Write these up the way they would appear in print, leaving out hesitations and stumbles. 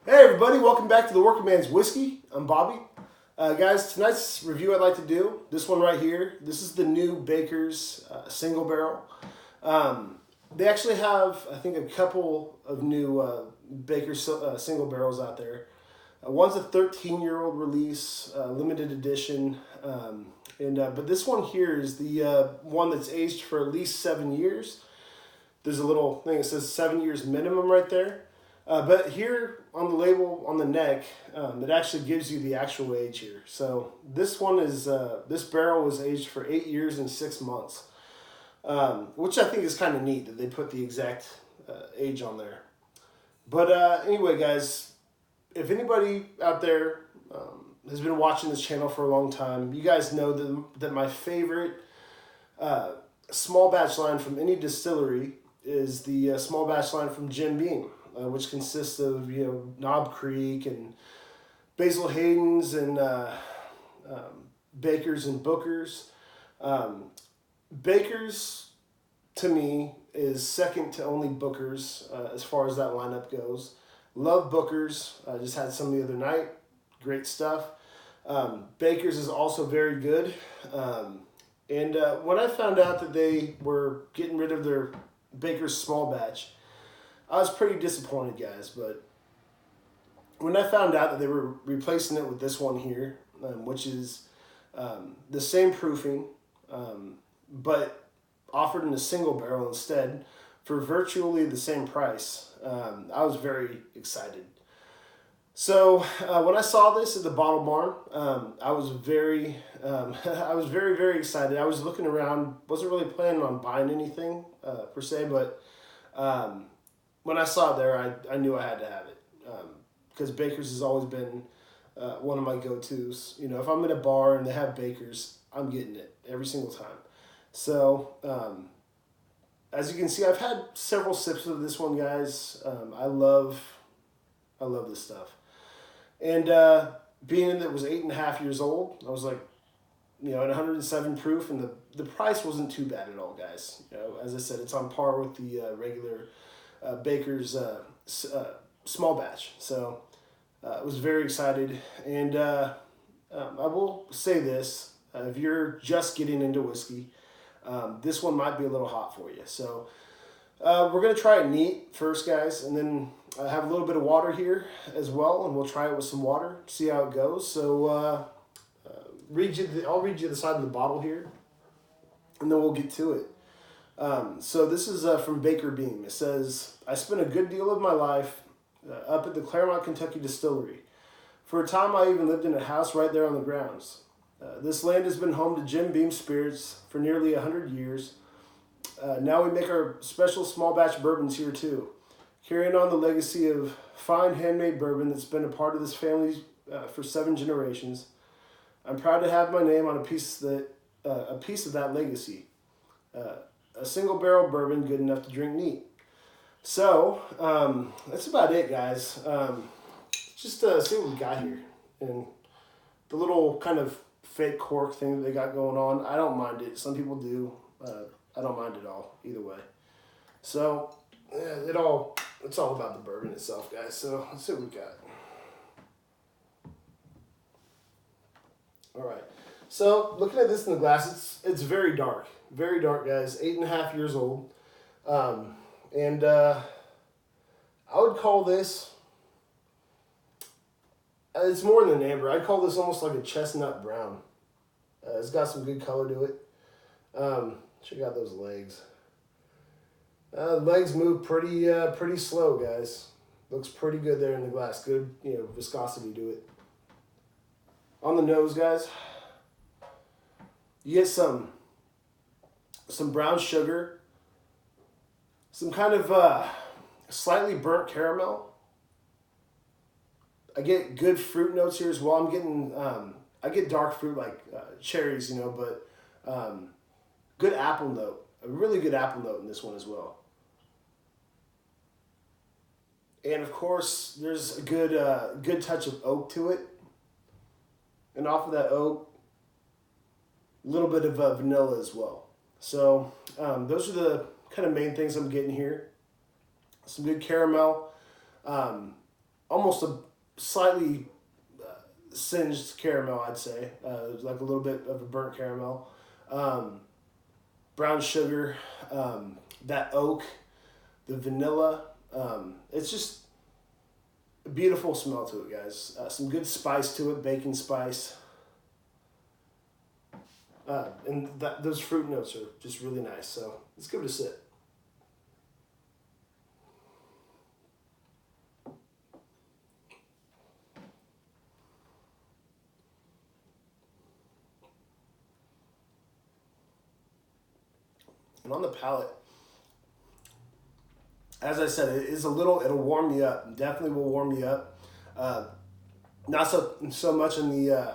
Hey everybody, welcome back to the Working Man's Whiskey. I'm Bobby. Guys, tonight's review I'd like to do, this one right here, this is the new Baker's single barrel. They actually have, I think, a couple of new Baker's single barrels out there. One's a 13-year-old release, limited edition, but this one here is the one that's aged for at least 7 years. There's a little thing that says 7 years minimum right there. But here on the label on the neck, it actually gives you the actual age here. So this one is, this barrel was aged for 8 years and 6 months, which I think is kind of neat that they put the exact age on there. But anyway, guys, if anybody out there has been watching this channel for a long time, you guys know that my favorite small batch line from any distillery is the small batch line from Jim Beam. Which consists of Knob Creek and Basil Hayden's and Baker's and Booker's. Baker's to me is second to only Booker's as far as that lineup goes. Love Booker's. I just had some the other night. Great stuff. Baker's is also very good. And when I found out that they were getting rid of their Baker's small batch, I was pretty disappointed, guys, but when I found out that they were replacing it with this one here, which is the same proofing, but offered in a single barrel instead for virtually the same price, I was very excited. So when I saw this at the Bottle Barn, I was very, very excited. I was looking around, wasn't really planning on buying anything per se, but when I saw it there, I knew I had to have it because Baker's has always been one of my go-tos. You know, if I'm in a bar and they have Baker's, I'm getting it every single time. So as you can see, I've had several sips of this one, guys. I love this stuff. And being that it was 8.5 years old, I was like, at 107 proof, and the price wasn't too bad at all, guys. As I said, it's on par with the regular Baker's small batch. So I was very excited. And I will say this, if you're just getting into whiskey, this one might be a little hot for you. So we're going to try it neat first, guys, and then I have a little bit of water here as well, and we'll try it with some water, see how it goes. So I'll read you the side of the bottle here, and then we'll get to it. So this is from Baker Beam. It says, I spent a good deal of my life up at the Claremont, Kentucky distillery. For a time, I even lived in a house right there on the grounds. This land has been home to Jim Beam spirits for nearly 100 years. Now we make our special small batch bourbons here too, carrying on the legacy of fine handmade bourbon that's been a part of this family for 7 generations. I'm proud to have my name on a piece of that legacy. A single barrel bourbon good enough to drink neat. So that's about it, guys. Just see what we got here. And the little kind of fake cork thing that they got going on, I don't mind it. Some people do. I don't mind it all, either way. So it's all about the bourbon itself, guys. So let's see what we got. All right. So looking at this in the glass, it's very dark. Very dark, guys. 8.5 years old. And I would call this, it's more than an amber. I'd call this almost like a chestnut brown. It's got some good color to it. Check out those legs. The legs move pretty slow, guys. Looks pretty good there in the glass. Good, viscosity to it. On the nose, guys, you get some brown sugar, some kind of slightly burnt caramel. I get good fruit notes here as well. I'm getting, I get dark fruit like cherries, but good apple note. A really good apple note in this one as well. And of course, there's a good touch of oak to it. And off of that oak, a little bit of vanilla as well. So those are the kind of main things I'm getting here. Some good caramel, almost almost a slightly singed caramel, I'd say. Like a little bit of a burnt caramel. Brown sugar, that oak, the vanilla. It's just a beautiful smell to it, guys. Some good spice to it, bacon spice. And those fruit notes are just really nice. So let's give it a sip. And on the palate, as I said, it is a little, it'll warm you up. Definitely will warm you up. Not so much in the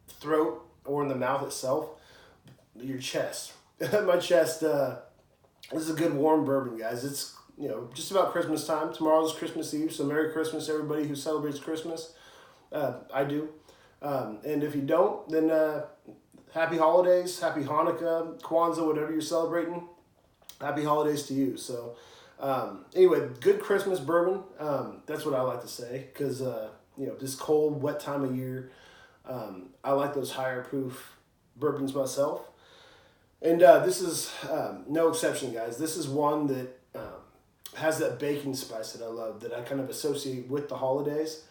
throat or in the mouth itself, your chest. My chest, this is a good warm bourbon, guys. It's, just about Christmas time. Tomorrow's Christmas Eve, so Merry Christmas, everybody who celebrates Christmas. I do. And if you don't, then happy holidays, happy Hanukkah, Kwanzaa, whatever you're celebrating. Happy holidays to you. So anyway, good Christmas bourbon. That's what I like to say because, this cold, wet time of year, I like those higher proof bourbons myself. And this is no exception, guys. This is one that has that baking spice that I love, that I kind of associate with the holidays.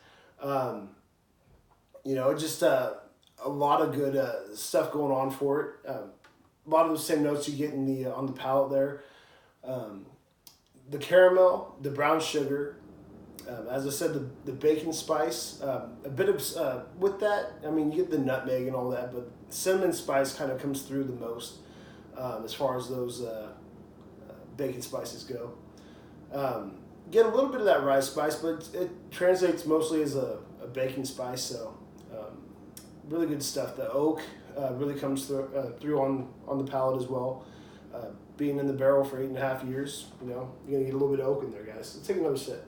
Just a lot of good stuff going on for it. A lot of those same notes you get in the on the palate there. The caramel, the brown sugar, as I said, the bacon spice, a bit of, with that, you get the nutmeg and all that, but cinnamon spice kind of comes through the most as far as those bacon spices go. Get a little bit of that rice spice, but it translates mostly as a baking spice, so really good stuff. The oak really comes through on the palate as well. Being in the barrel for 8.5 years, you're going to get a little bit of oak in there, guys. Let's take another sip.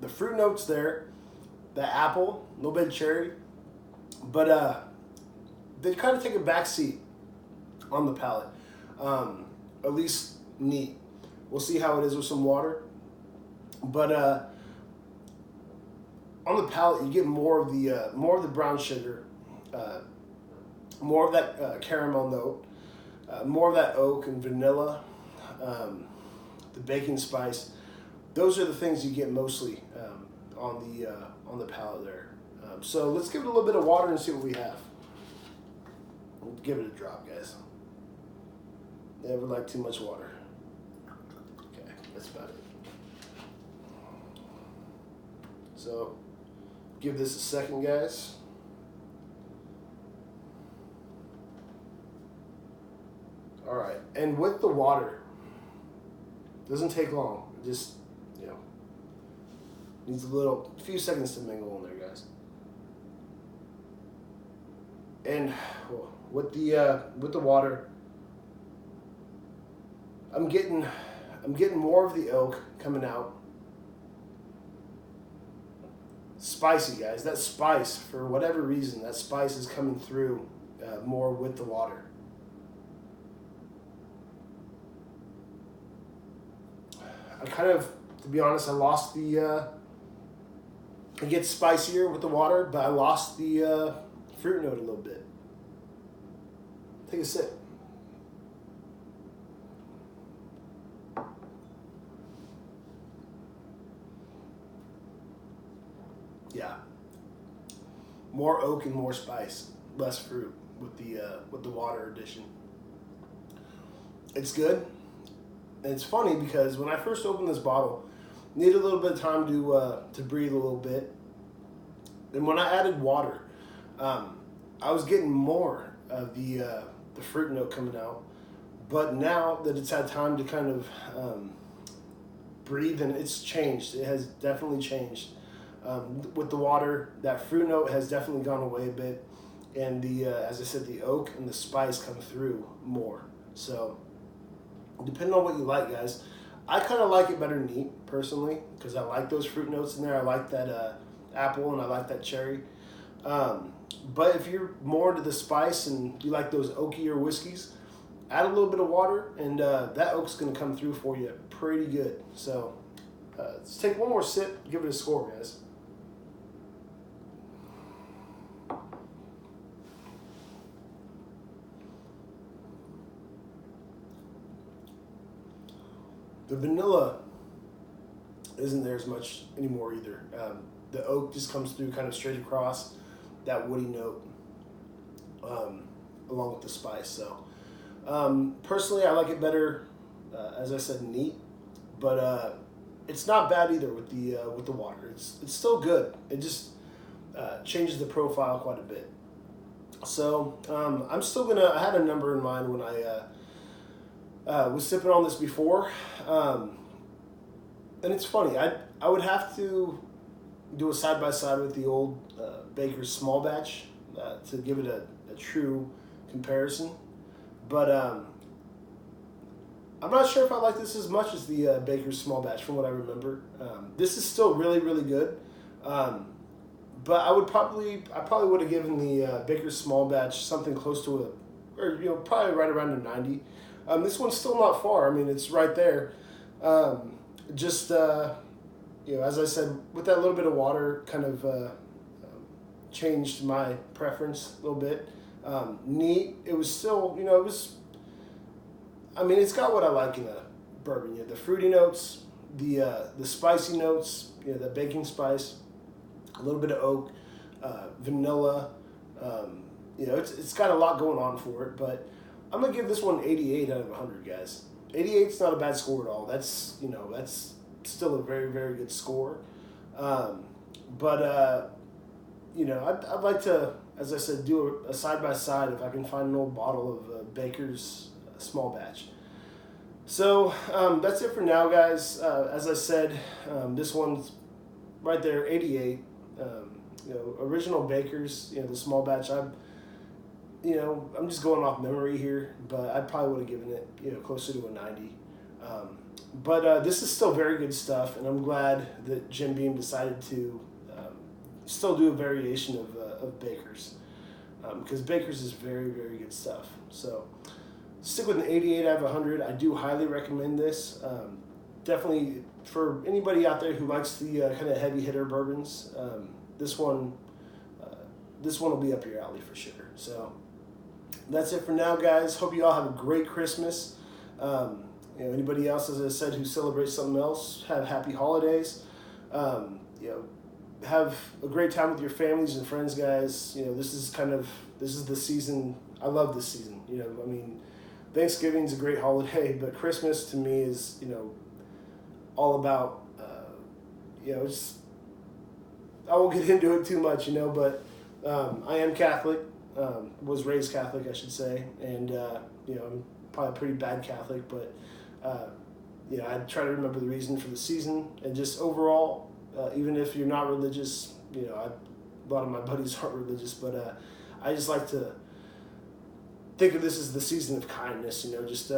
The fruit notes there, the apple, a little bit of cherry, but they kind of take a back seat on the palate, at least neat. We'll see how it is with some water, but on the palate you get more of the brown sugar, more of that caramel note, more of that oak and vanilla, the baking spice. Those are the things you get mostly on the palate there. So let's give it a little bit of water and see what we have. We'll give it a drop, guys. Never like too much water. Okay, that's about it. So give this a second, guys. All right, and with the water, doesn't take long. Just needs a few seconds to mingle in there, guys. And with the water, I'm getting more of the oak coming out. Spicy, guys. That spice, for whatever reason, that spice is coming through more with the water. I kind of, to be honest, I lost the. It gets spicier with the water, but I lost the fruit note a little bit. Take a sip. Yeah. More oak and more spice, less fruit with the water addition. It's good. And it's funny because when I first opened this bottle, needed a little bit of time to breathe a little bit. And when I added water, I was getting more of the fruit note coming out. But now that it's had time to kind of breathe, and it's changed. It has definitely changed. With the water, that fruit note has definitely gone away a bit. And as I said, the oak and the spice come through more. So depending on what you like, guys. I kind of like it better neat, personally, because I like those fruit notes in there. I like that apple and I like that cherry. But if you're more into the spice and you like those oakier whiskeys, add a little bit of water, and that oak's going to come through for you pretty good. So let's take one more sip, give it a score, guys. The vanilla isn't there as much anymore either. The oak just comes through kind of straight across that woody note, along with the spice. So personally, I like it better, as I said, neat, but it's not bad either with the water. It's still good. It just changes the profile quite a bit. So I'm still gonna. I had a number in mind when I was sipping on this before, and it's funny. I would have to do a side by side with the old Baker's small batch to give it a true comparison, but I'm not sure if I like this as much as the Baker's small batch from what I remember. This is still really really good, but I probably would have given the Baker's small batch something close to probably right around a 90. This one's still not far. I mean, it's right there. Just as I said, with that little bit of water, kind of changed my preference a little bit. Neat. It was still, it was. I mean, it's got what I like in a bourbon. The fruity notes, the spicy notes, the baking spice, a little bit of oak, vanilla. It's got a lot going on for it, but I'm gonna give this one 88 out of 100, guys. 88's not a bad score at all. That's still a very very good score. But I'd like to, as I said, do a side by side if I can find an old bottle of Baker's small batch. So that's it for now, guys. As I said, this one's right there, 88. Original Baker's, the small batch. I'm just going off memory here, but I probably would have given it, closer to a 90. But this is still very good stuff, and I'm glad that Jim Beam decided to still do a variation of Baker's, because Baker's is very, very good stuff. So stick with an 88 out of 100. I do highly recommend this. Definitely for anybody out there who likes the kind of heavy hitter bourbons, this one will be up your alley for sure. So that's it for now, guys. Hope you all have a great Christmas. Anybody else, as I said, who celebrates something else, have happy holidays. Have a great time with your families and friends, guys. This is the season. I love this season. Thanksgiving's a great holiday, but Christmas to me is, all about, I won't get into it too much, but I am Catholic, was raised Catholic, I should say, and, I'm probably a pretty bad Catholic, but, I try to remember the reason for the season, and just overall, even if you're not religious, a lot of my buddies aren't religious, but I just like to think of this as the season of kindness, just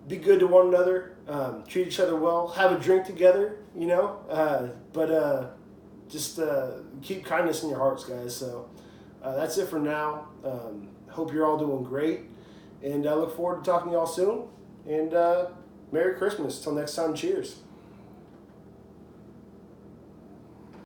be good to one another, treat each other well, have a drink together, but just keep kindness in your hearts, guys. So that's it for now. Hope you're all doing great, and I look forward to talking to y'all soon, and Merry Christmas. Till next time, cheers.